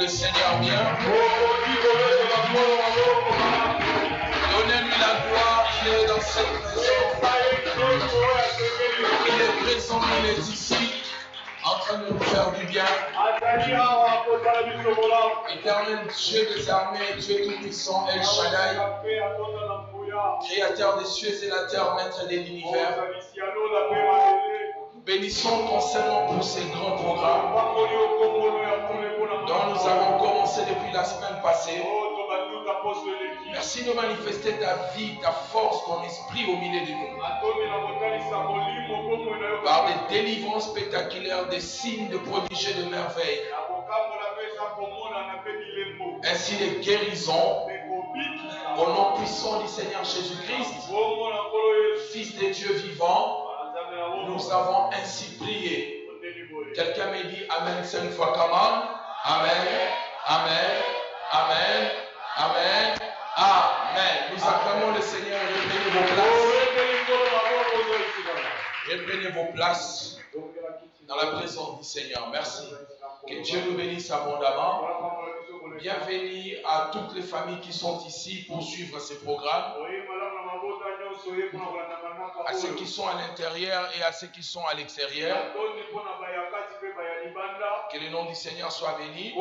le Seigneur bien. Donnez-lui la gloire, il est dans cette maison. Il est présent, il est ici, en train de nous faire du bien. Éternel Dieu des armées, Dieu tout-puissant, El Shaddai, Créateur des cieux et la terre, Maître de l'univers. Nous bénissons ton Seigneur pour ces grands programmes dont nous avons commencé depuis la semaine passée. Merci de manifester ta vie, ta force, ton esprit au milieu de nous. Par des délivrances spectaculaires, des signes de prodiges et de merveilles. Ainsi des guérisons. Au nom puissant du Seigneur Jésus-Christ, Fils de Dieu vivant, nous avons ainsi prié. Quelqu'un me dit Amen 5 fois, comment? Amen, Amen, Amen, Amen, Amen. Nous acclamons le Seigneur et reprenez vos places. Reprenez vos places dans la présence du Seigneur. Merci. Que Dieu nous bénisse abondamment. Bienvenue à toutes les familles qui sont ici pour suivre ces programmes. À ceux qui sont à l'intérieur et à ceux qui sont à l'extérieur. Que le nom du Seigneur soit béni.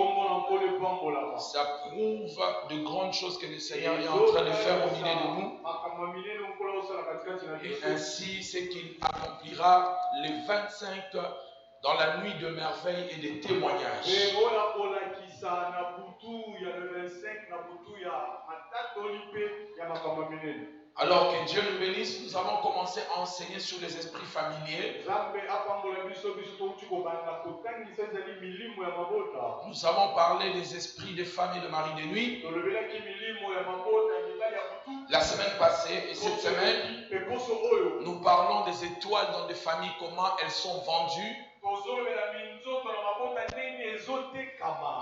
Ça prouve de grandes choses que le Seigneur est en train de faire au milieu de nous. Et ainsi, c'est qu'il accomplira les 25 dans la nuit de merveilles et de témoignages. Alors que Dieu nous bénisse, nous avons commencé à enseigner sur les esprits familiers. Nous avons parlé des esprits de femmes et de maris de nuit. La semaine passée et cette semaine, nous parlons des étoiles dans des familles, comment elles sont vendues.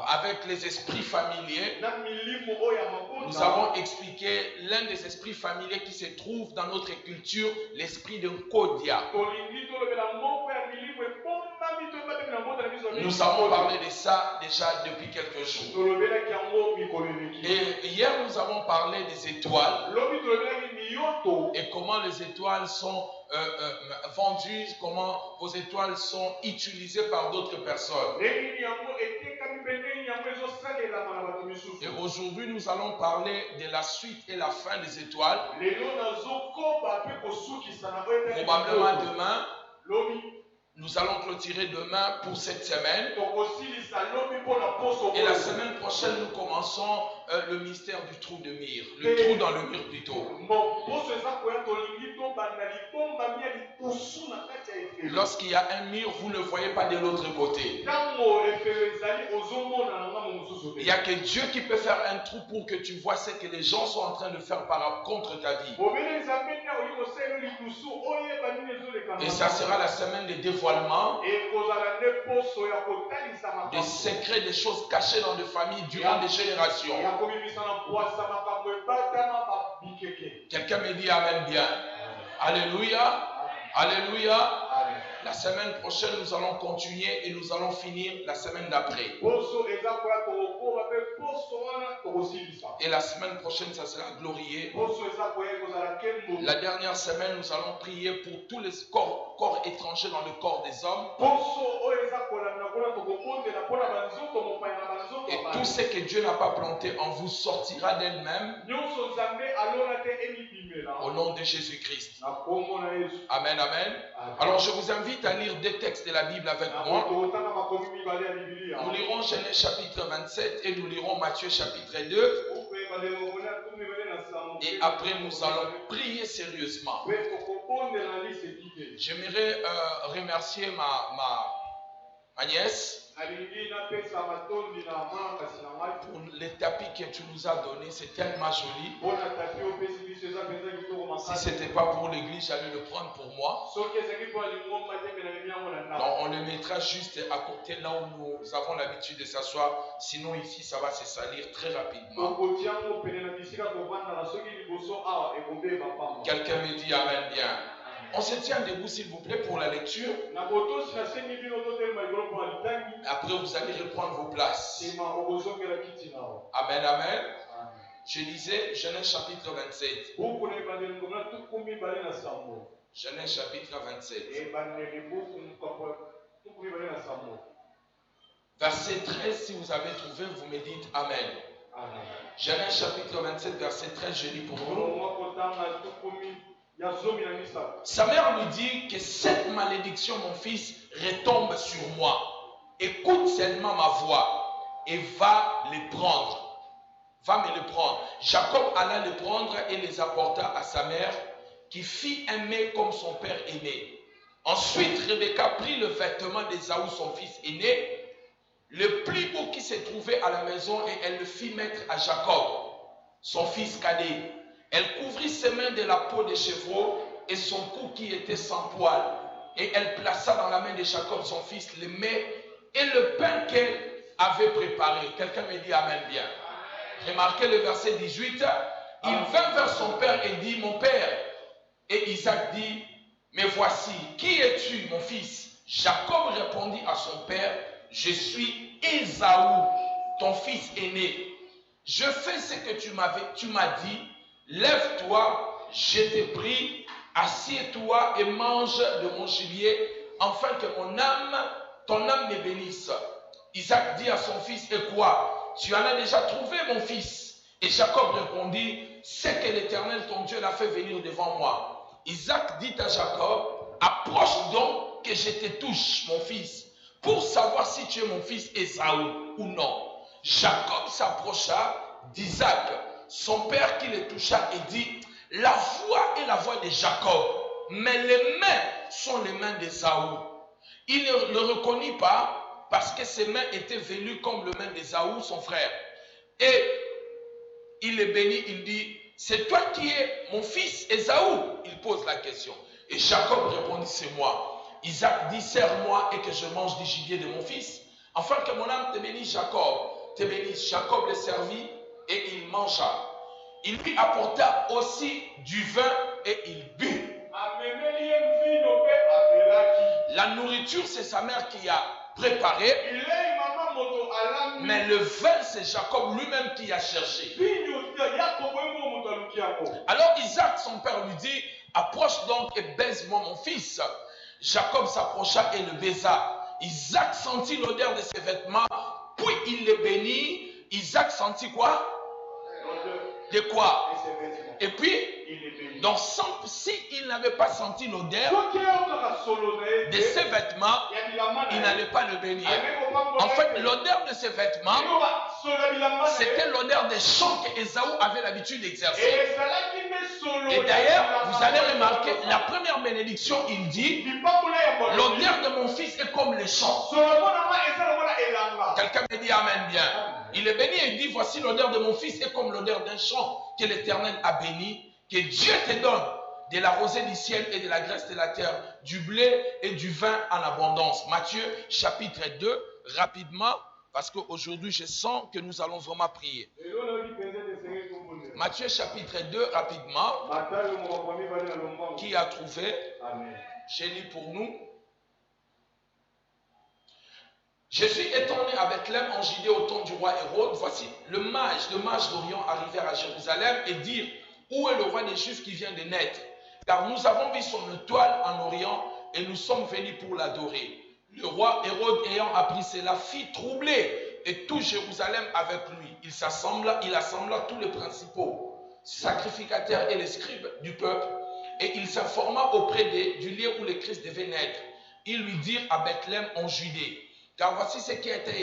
Avec les esprits familiers, nous avons expliqué l'un des esprits familiers qui se trouve dans notre culture, l'esprit de Kodia. Nous avons parlé de ça déjà depuis quelques jours. Et hier, nous avons parlé des étoiles et comment les étoiles sont vendues, comment vos étoiles sont utilisées par d'autres personnes. Et aujourd'hui, nous allons parler de la suite et la fin des étoiles. Probablement demain. Nous allons clôturer demain pour cette semaine. Et la semaine prochaine, nous commençons le mystère du trou de mire. Le trou dans le mur plutôt. Lorsqu'il y a un mur, vous ne voyez pas de l'autre côté. Il n'y a que Dieu qui peut faire un trou pour que tu vois ce que les gens sont en train de faire contre ta vie. Et ça sera la semaine des dévoilements, des secrets, des choses cachées dans des familles durant des générations. Quelqu'un me dit Amen bien. Alléluia. Alléluia. La semaine prochaine, nous allons continuer et nous allons finir la semaine d'après. Et la semaine prochaine, ça sera glorieux. La dernière semaine, nous allons prier pour tous les corps étrangers dans le corps des hommes. Et tout ce que Dieu n'a pas planté en vous sortira d'elle-même. Au nom de Jésus-Christ. Amen, amen. Alors je vous invite à lire des textes de la Bible avec moi. Nous lirons Genèse chapitre 27 et nous lirons Matthieu chapitre 2. Et après nous allons prier sérieusement. J'aimerais remercier ma nièce pour les tapis que tu nous as donnés. C'est tellement joli. Si ce n'était pas pour l'église, j'allais le prendre pour moi. Donc on le mettra juste à côté là où nous avons l'habitude de s'asseoir. Sinon ici ça va se salir très rapidement. Quelqu'un me dit Amen bien. On se tient debout s'il vous plaît pour la lecture. Après après vous allez reprendre vos places. Amen, amen. Je lisais Genèse chapitre 27. Genèse chapitre 27. Verset 13, si vous avez trouvé, vous me dites Amen. Amen. Genèse chapitre 27, verset 13, je lis pour vous. Sa mère lui dit que cette malédiction, mon fils, retombe sur moi. Écoute seulement ma voix et va les prendre. Va me le prendre. Jacob alla les prendre et les apporta à sa mère, qui fit un mets comme son père aîné. Ensuite, Rebecca prit le vêtement d'Ésaü, son fils aîné, le plus beau qui se trouvait à la maison, et elle le fit mettre à Jacob, son fils cadet. Elle couvrit ses mains de la peau des chevreaux et son cou qui était sans poil. Et elle plaça dans la main de Jacob, son fils, le mets et le pain qu'elle avait préparé. Quelqu'un me dit Amen bien. Remarquez le verset 18. Il vint vers son père et dit, mon père. Et Isaac dit, mais voici, qui es-tu, mon fils? Jacob répondit à son père, je suis Ésaü, ton fils aîné. Je fais ce que tu m'as dit. Lève-toi, je t'ai pris, assieds-toi et mange de mon gibier, afin que ton âme me bénisse. Isaac dit à son fils, et quoi? Tu en as déjà trouvé, mon fils? Et Jacob répondit, c'est que l'Éternel, ton Dieu, l'a fait venir devant moi. Isaac dit à Jacob, approche donc que je te touche, mon fils, pour savoir si tu es mon fils Ésaü ou non. Jacob s'approcha d'Isaac, son père, qui le toucha et dit, la voix est la voix de Jacob, mais les mains sont les mains d'Ésaü. Il ne le reconnut pas parce que ses mains étaient velues comme les mains d'Ésaü, son frère. Et il le bénit, il dit, c'est toi qui es mon fils Ésaü? Il pose la question. Et Jacob répondit, c'est moi. Isaac dit, serre-moi et que je mange du gibier de mon fils, afin que mon âme te bénisse. Jacob le servit et il mangea. Il lui apporta aussi du vin et il but. La nourriture, c'est sa mère qui a préparé. Mais le vin, c'est Jacob lui-même qui a cherché. Alors Isaac, son père, lui dit, approche donc et baise-moi mon fils. Jacob s'approcha et le baisa. Isaac sentit l'odeur de ses vêtements, puis il les bénit. Isaac sentit quoi? De quoi? Et puis, donc s'il n'avait pas senti l'odeur de ses vêtements, il n'allait pas le bénir. En fait, l'odeur de ses vêtements, c'était l'odeur des chants qu'Ésaü avait l'habitude d'exercer. Et d'ailleurs, vous allez remarquer, la première bénédiction, il dit, l'odeur de mon fils est comme les chants. Quelqu'un me dit Amen bien. Il est béni et il dit, voici l'odeur de mon fils est comme l'odeur d'un champ que l'Éternel a béni. Que Dieu te donne de la rosée du ciel et de la graisse de la terre, du blé et du vin en abondance. Matthieu chapitre 2, rapidement, parce qu'aujourd'hui je sens que nous allons vraiment prier. Matthieu chapitre 2, rapidement. Qui a trouvé? Je lis pour nous. Je suis étonné à Bethléem en Judée au temps du roi Hérode. Voici le mage d'Orient arrivèrent à Jérusalem et dirent, où est le roi des Juifs qui vient de naître? Car nous avons vu son étoile en Orient et nous sommes venus pour l'adorer. Le roi Hérode, ayant appris cela, fit troubler et tout Jérusalem avec lui. Il assembla tous les principaux sacrificateurs et les scribes du peuple, et il s'informa auprès du lieu où le Christ devait naître. Ils lui dirent à Bethléem en Judée, car voici ce qui a été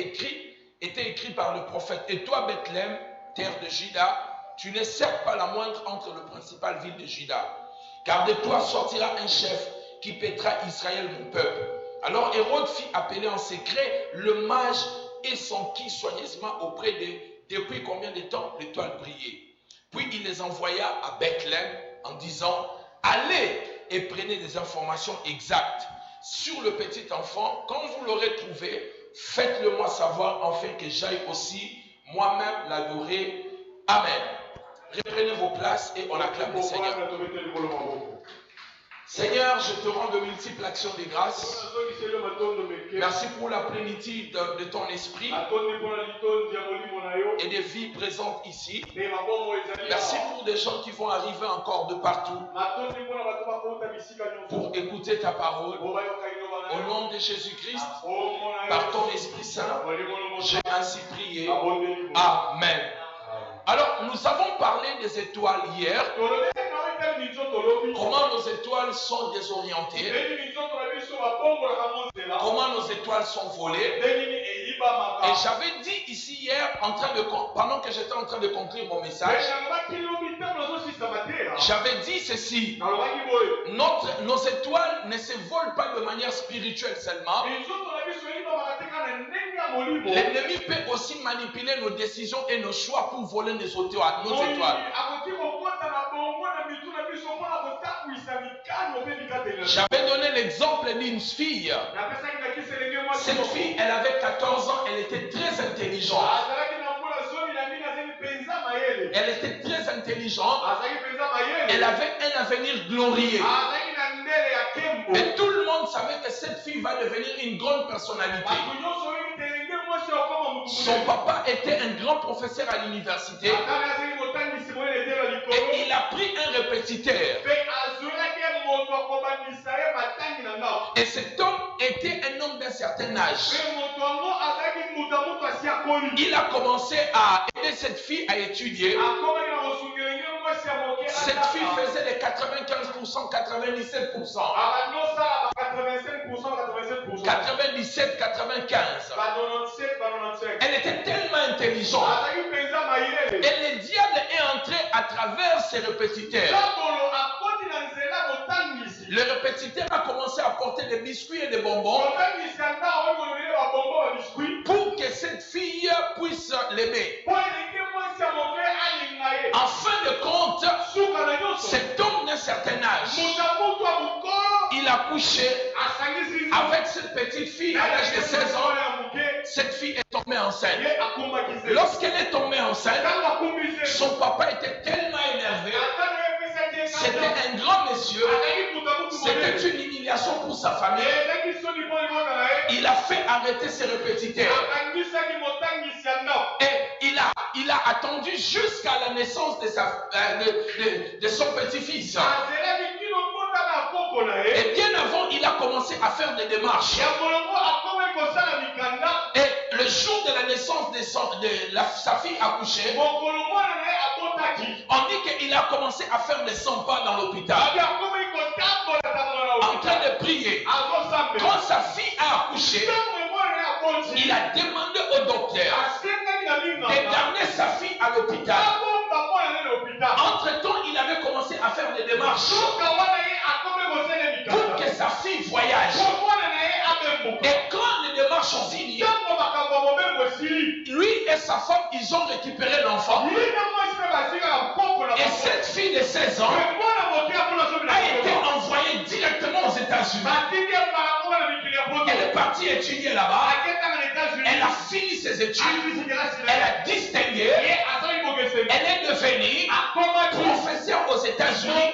écrit par le prophète. Et toi, Bethléem, terre de Juda, tu n'es certes pas la moindre entre les principales villes de Juda, car de toi sortira un chef qui paîtra Israël, mon peuple. Alors Hérode fit appeler en secret le mage et s'enquit soigneusement auprès d'eux depuis combien de temps l'étoile brillait. Puis il les envoya à Bethléem en disant, allez et prenez des informations exactes sur le petit enfant. Quand vous l'aurez trouvé, faites-le moi savoir, afin que j'aille aussi moi-même l'adorer. Amen. Reprenez vos places et on acclame le Seigneur. Seigneur, je te rends de multiples actions de grâce. Merci pour la plénitude de ton esprit et des vies présentes ici. Merci pour des gens qui vont arriver encore de partout pour écouter ta parole. Au nom de Jésus-Christ, par ton Esprit Saint, j'ai ainsi prié. Amen. Alors, nous avons parlé des étoiles hier. Comment nos étoiles sont désorientées. Comment nos étoiles sont volées. Et j'avais dit ici hier, pendant que j'étais en train de conclure mon message, j'avais dit ceci. Nos étoiles ne se volent pas de manière spirituelle seulement. L'ennemi peut aussi manipuler nos décisions et nos choix pour voler nos étoiles. J'avais donné l'exemple d'une fille. Cette fille, elle avait 14 ans, elle était très intelligente. Elle était très intelligente. Elle avait un avenir glorieux. Et tout le monde savait que cette fille va devenir une grande personnalité. Son papa était un grand professeur à l'université. Et il a pris un répétiteur. Et cet homme était un homme d'un certain âge. Il a commencé à aider cette fille à étudier. Cette fille faisait les 95%, 97%. 97, 95. Elle était tellement intelligente. Et le diable est entré à travers ses répétiteurs. Le répétiteur a commencé à porter des biscuits et des bonbons pour que cette fille puisse l'aimer. En fin de compte, cet homme d'un certain âge, il a couché avec cette petite fille à l'âge de 16 ans. Cette fille est tombée enceinte. Lorsqu'elle est tombée enceinte, son papa était tellement énervé. C'était un grand monsieur. C'était une humiliation pour sa famille. Il a fait arrêter ses répétiteurs. Et il a attendu jusqu'à la naissance de son petit-fils. Et bien avant, il a commencé à faire des démarches. Et le jour de la naissance de sa fille accouchée, on dit qu'il a commencé à faire des 100 pas dans l'hôpital, en train de prier. Quand sa fille a accouché, il a demandé au docteur d'amener sa fille à l'hôpital. Entre-temps, il avait commencé à faire des démarches pour que sa fille voyage. Et quand les démarches ont fini, lui et sa femme, ils ont récupéré l'enfant. Et cette fille de 16 ans a été envoyée directement aux États-Unis. Elle est partie étudier là-bas. Elle a fini ses études. Elle a distingué. Elle est devenue professeure aux États-Unis.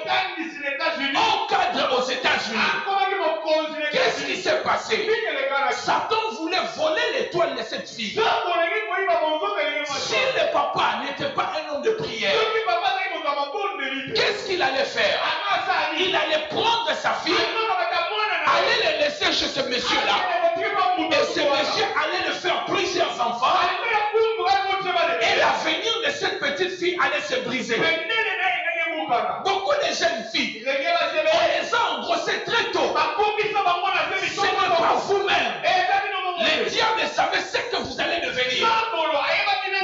En cadre aux États-Unis. Qu'est-ce qui s'est passé? Satan voulait voler l'étoile de cette fille. Si le papa n'était pas un homme de prière, qu'est-ce qu'il allait faire? Il allait prendre sa fille, aller le laisser chez ce monsieur-là, et ce monsieur allait le faire plusieurs enfants, et l'avenir de cette petite fille allait se briser. Beaucoup de jeunes filles, on les a engrossées très tôt. Ce n'est pas vous-même. Le diable savait ce que vous allez devenir.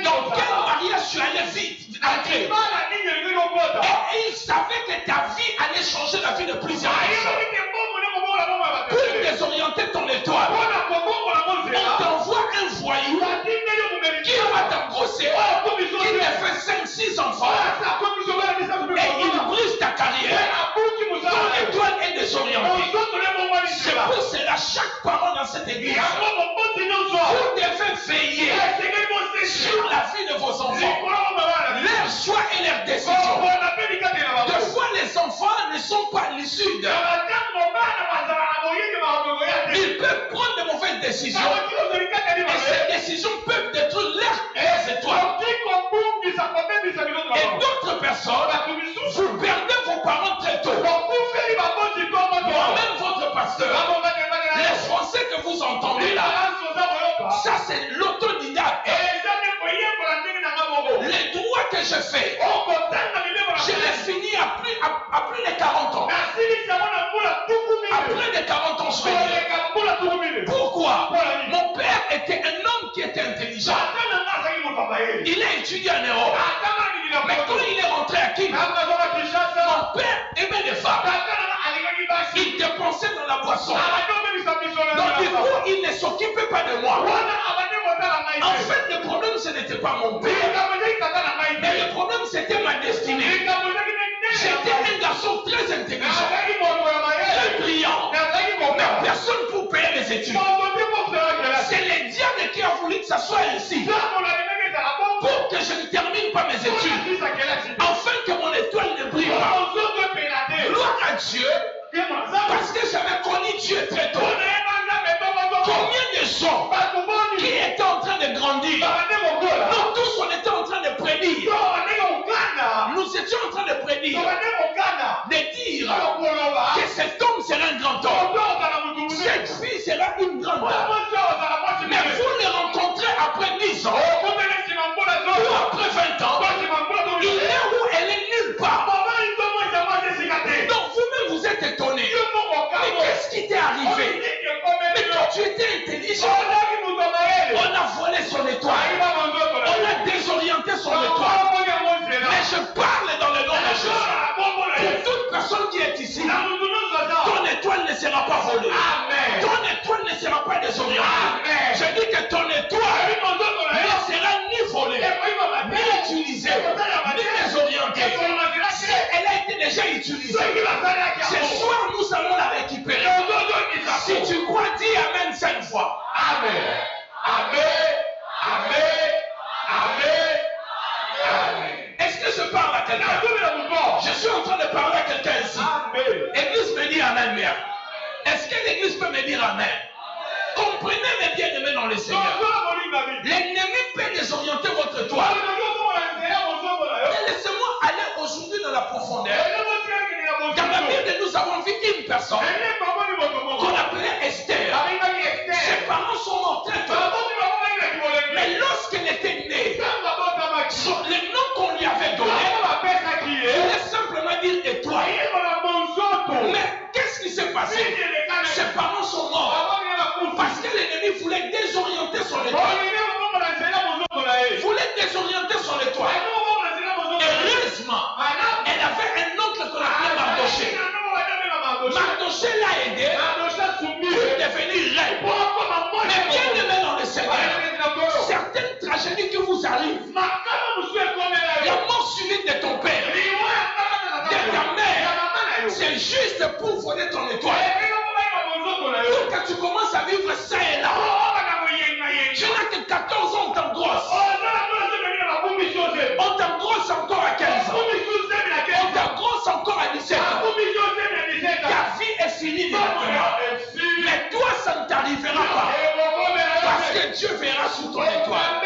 Dans quel mariage tu allais vite entrer? Et il savait que ta vie allait changer la vie de plusieurs personnes. Pour désorienter ton étoile, on t'envoie un voyou qui va t'engrosser, qui te fait 5-6 enfants, et il brise ta carrière. Ton étoile est désorientée. C'est pour cela chaque parent dans cette église, vous devez veiller sur la vie de vos enfants, leurs choix et leurs décisions. Des fois, les enfants ne sont pas lucides. Ils peuvent prendre de mauvaises décisions. Et ces décisions peuvent détruire leurs étoiles. Et d'autres personnes, vous perdez vos parents très tôt. Moi-même, votre pasteur, les Français que vous entendez là, ça c'est l'autodidacte. Les droits que je fais, je les finis à plus de 40 ans. Après les 40 ans, je vais dire. Pourquoi? Mon père était un homme qui était intelligent. Il a étudié en Europe. Mais quand il est rentré à King, mon père aimait les femmes. Il dépensait dans la boisson. Donc du coup, il ne s'occupait pas de moi. En fait, le problème, ce n'était pas mon père. Mais le problème, c'était ma destinée. J'étais un garçon très intelligent, très brillant. Mais personne pour payer mes études. C'est le diable qui a voulu que ça soit ainsi. Pour que je ne termine pas mes études. Afin que mon étoile ne brille pas. Gloire à Dieu. Parce que j'avais connu Dieu très tôt. Combien de gens qui étaient en train de grandir, nous tous on était en train de prédire. Nous étions en train de prédire, de dire que cet homme sera un grand homme, cette fille sera une grande dame. Mais vous le rencontrez après 10 ans, ou après 20 ans, il est où elle est nulle part. Donc vous-même vous êtes étonné. Mais qu'est-ce qui t'est arrivé? Mais quand tu étais intelligent, on a volé son étoile. On a désorienté son étoile. Mais je parle dans le nom de Jésus. Pour toute personne qui est ici, ton étoile ne sera pas volée. Ton étoile ne sera pas désorientée. Je dis que ton étoile ne sera ni volée, ni utilisée, ni désorientée. Si elle a été déjà utilisée, ce soir nous allons la récupérer. Si tu crois, dis Amen 5 fois. Amen. Amen. Amen. Amen. Amen. Est-ce que je parle à quelqu'un? Je suis en train de parler à quelqu'un ici. L'église me dit Amen. Est-ce que l'église peut me dire Amen? Comprenez mes bien-aimés dans le Seigneur. L'ennemi peut désorienter votre toile. Laissez-moi aller aujourd'hui dans la profondeur. Dans la Bible, nous avons vu une personne qu'on appelait Esther. Ses parents sont morts très tôt. Mais lorsqu'elle était née, le nom qu'on lui avait donné, il voulait simplement dire étoile. Mais qu'est-ce qui s'est passé? Ses parents sont morts parce que l'ennemi voulait désorienter son étoile. Voulait désorienter son étoile. Heureusement, elle avait un oncle qu'on appelait Mardoché. Mardoché l'a aidé pour devenir reine. Mais bien aimé dans le Seigneur, certaines tragédies que vous arrivent, la mort subite de ton père, de ta mère, c'est juste pour voler ton étoile. Pour que tu commences à vivre ça et là. Tu n'as que 14 ans, on t'engrosse. On t'engrosse encore à 15 ans. On t'engrosse encore à 17 ans. Ta vie est finie directement. Mais toi, ça ne t'arrivera pas. Parce que Dieu verra sur ton étoile.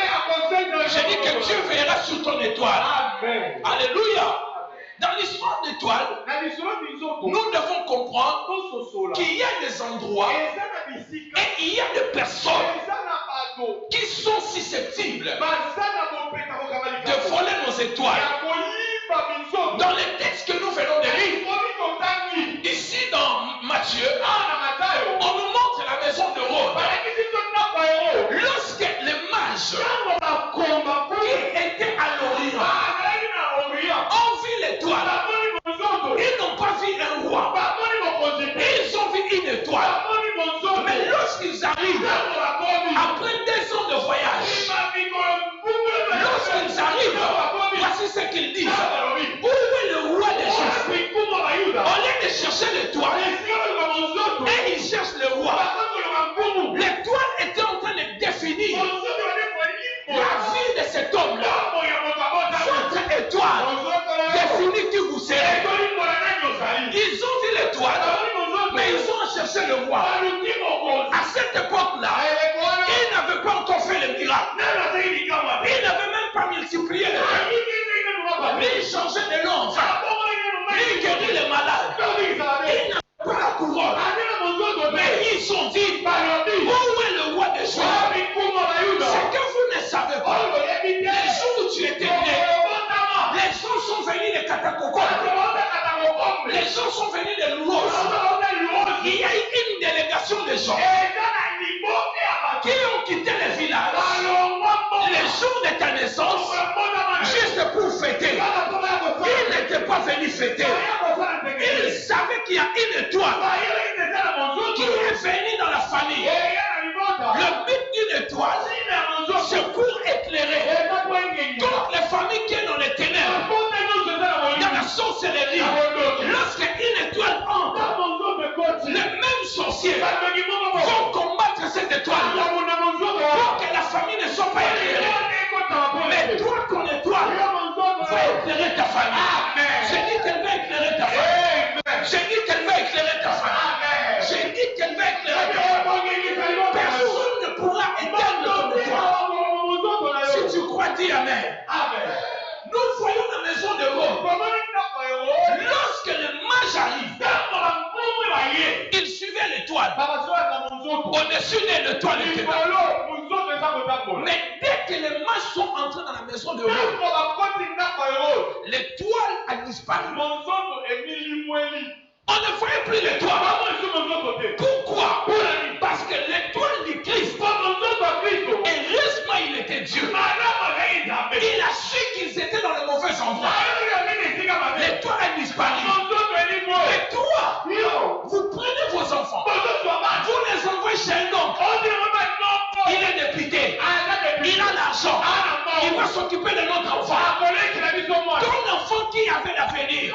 J'ai dit que Dieu verra sur ton étoile. Alléluia. Dans l'histoire d'étoile, nous devons comprendre qu'il y a des endroits et il y a des personnes qui sont susceptibles de voler nos étoiles. Dans les textes que nous venons de lire, ici dans Matthieu, on nous montre la maison de Rhodes. Lorsque les mages qui étaient à l'Orient ont vu l'étoile, ils n'ont pas vu un roi, ils ont vu une étoile. Mais lorsqu'ils arrivent, après 2 ans de voyage, lorsqu'ils arrivent, voici ce qu'ils disent. Où est le roi des Juifs? Au lieu de chercher l'étoile, et ils cherchent le roi. L'étoile était en train de définir la vie de cet homme-là. Votre étoile définit qui vous serez. l'étoile, mais ils ont cherché le roi. À cette époque-là, ils n'avaient pas encore fait le miracle. Ils n'avaient même pas multiplié le pain. Ni changé de nom, ni guéri les malades. Ils n'avaient pas la couronne. Mais ils sont dit, où est le roi des choses? C'est que vous ne savez pas. Les jours où tu étais né, les gens sont venus des catacombes. Les gens sont venus de Louos. Il y a eu une délégation de gens qui ont quitté les villages les jours de ta naissance juste pour fêter. Ils n'étaient pas venus fêter. Ils savaient qu'il y a une étoile qui est venue dans la famille. Le but d'une étoile, c'est pour éclairer toutes les familles qui sont dans les ténèbres, dans la sorcellerie. Lorsqu'une étoile entre, les mêmes sorciers vont combattre cette étoile pour que la famille ne soit pas éclairée. Mais toi, ton étoile va éclairer ta famille. J'ai dit qu'elle va éclairer ta famille. J'ai dit qu'elle va éclairer ta famille. J'ai dit qu'elle va éclairer ta famille. Personne ne pourra éteindre ton étoile. Si tu crois, dis Amen. Nous voyons la maison de Rome. Lorsque le mage arrive, il suivait l'étoile. Au-dessus de l'étoile était là. Mais dès que les mages sont entrés dans la maison de Rome, l'étoile a disparu. On ne voyait plus l'étoile. Pourquoi? Parce que l'étoile du Christ, heureusement il était Dieu. Il a su qu'ils étaient dans le mauvais endroit. L'étoile a disparu. Et toi, vous prenez vos enfants, vous les envoyez chez un homme. Il est député, il a l'argent, il va s'occuper de notre enfant. Ton enfant qui avait l'avenir,